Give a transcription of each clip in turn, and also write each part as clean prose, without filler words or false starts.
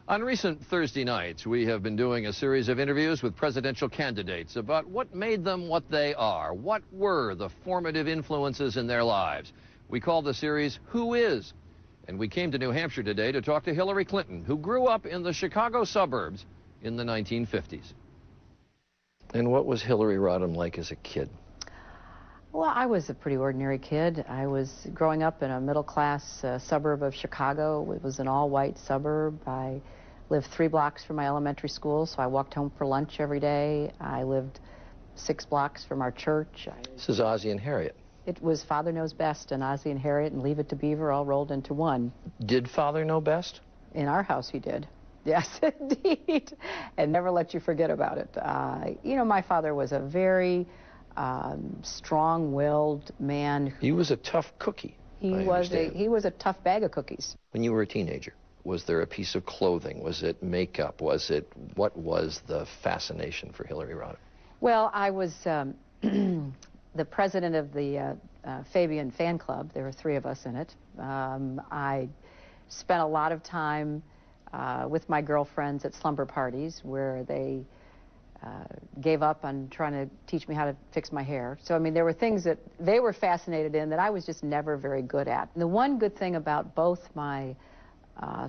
On recent Thursday nights, we have been doing a series of interviews with presidential candidates about what made them what they are. What were the formative influences in their lives? We called the series Who Is? And we came to New Hampshire today to talk to Hillary Clinton, who grew up in the Chicago suburbs in the 1950s. And what was Hillary Rodham like as a kid? Well, I was a pretty ordinary kid. I was growing up in a middle-class suburb of Chicago. It was an all-white suburb. I lived 3 blocks from my elementary school, so I walked home for lunch every day. I lived 6 blocks from our church. This is Ozzie and Harriet. It was Father Knows Best and Ozzie and Harriet and Leave It to Beaver all rolled into one. Did Father know best? In our house, he did. Yes, indeed. And never let you forget about it. You know, my father was a very strong-willed man. He was a tough cookie. He was a tough bag of cookies. When you were a teenager, was there a piece of clothing? Was it makeup? What was the fascination for Hillary Rodham? Well, I was the president of the Fabian fan club. There were 3 of us in it. I spent a lot of time with my girlfriends at slumber parties where they gave up on trying to teach me how to fix my hair. So, I mean, there were things that they were fascinated in that I was just never very good at. And the one good thing about both my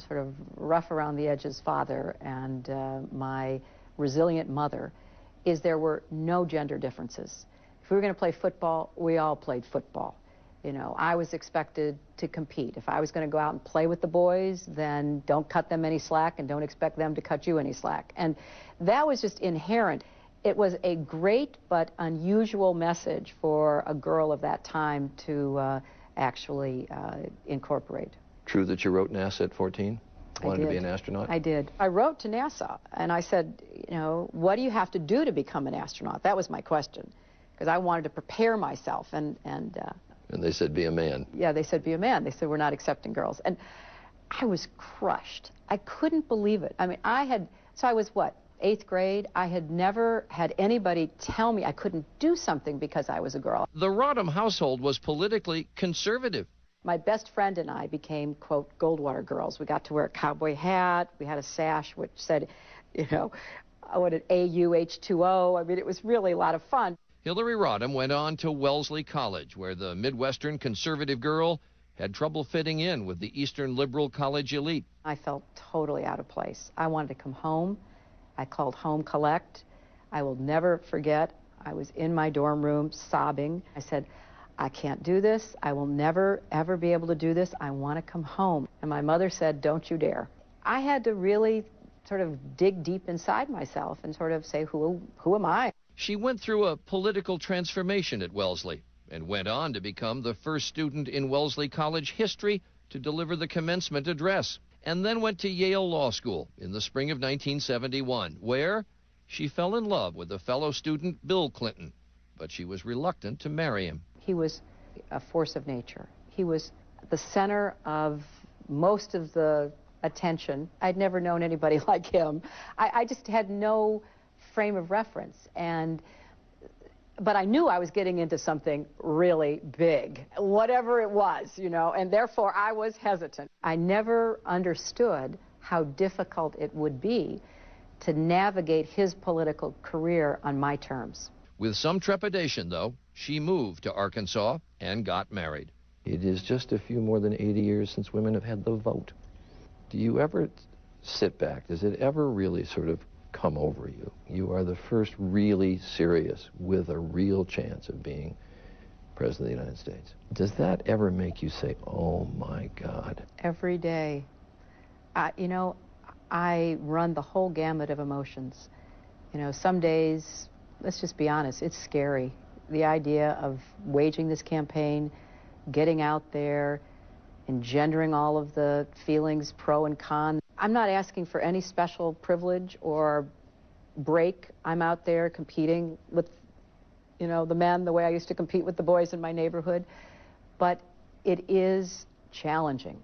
sort of rough around the edges father and my resilient mother is there were no gender differences. If we were going to play football, we all played football. You know, I was expected to compete. If I was going to go out and play with the boys, then don't cut them any slack and don't expect them to cut you any slack. And that was just inherent. It was a great but unusual message for a girl of that time to actually incorporate. True that you wrote NASA at 14? Wanted to be an astronaut? I did. I wrote to NASA and I said, you know, what do you have to do to become an astronaut? That was my question, because I wanted to prepare myself and they said, be a man. Yeah, they said, be a man. They said, we're not accepting girls. And I was crushed. I couldn't believe it. I mean, so I was, what, 8th grade? I had never had anybody tell me I couldn't do something because I was a girl. The Rodham household was politically conservative. My best friend and I became, quote, Goldwater girls. We got to wear a cowboy hat. We had a sash which said, you know, what an AUH2O. I mean, it was really a lot of fun. Hillary Rodham went on to Wellesley College, where the Midwestern conservative girl had trouble fitting in with the Eastern liberal college elite. I felt totally out of place. I wanted to come home. I called home collect. I will never forget, I was in my dorm room sobbing. I said, I can't do this. I will never, ever be able to do this. I want to come home. And my mother said, don't you dare. I had to really sort of dig deep inside myself and sort of say, who am I? She went through a political transformation at Wellesley and went on to become the first student in Wellesley College history to deliver the commencement address, and then went to Yale Law School in the spring of 1971, where she fell in love with a fellow student, Bill Clinton, but she was reluctant to marry him. He was a force of nature. He was the center of most of the attention. I'd never known anybody like him. I just had no frame of reference, but I knew I was getting into something really big, whatever it was, you know, and therefore I was hesitant. I never understood how difficult it would be to navigate his political career on my terms. With some trepidation, though, she moved to Arkansas and got married. It is just a few more than 80 years since women have had the vote. Do you ever sit back? Does it ever really sort of come over you? You are the first really serious with a real chance of being President of the United States. Does that ever make you say, oh my God? Every day. You know, I run the whole gamut of emotions. You know, some days, let's just be honest, it's scary. The idea of waging this campaign, getting out there, engendering all of the feelings, pro and con. I'm not asking for any special privilege or break. I'm out there competing with, you know, the men the way I used to compete with the boys in my neighborhood. But it is challenging.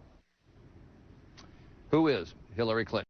Who is Hillary Clinton?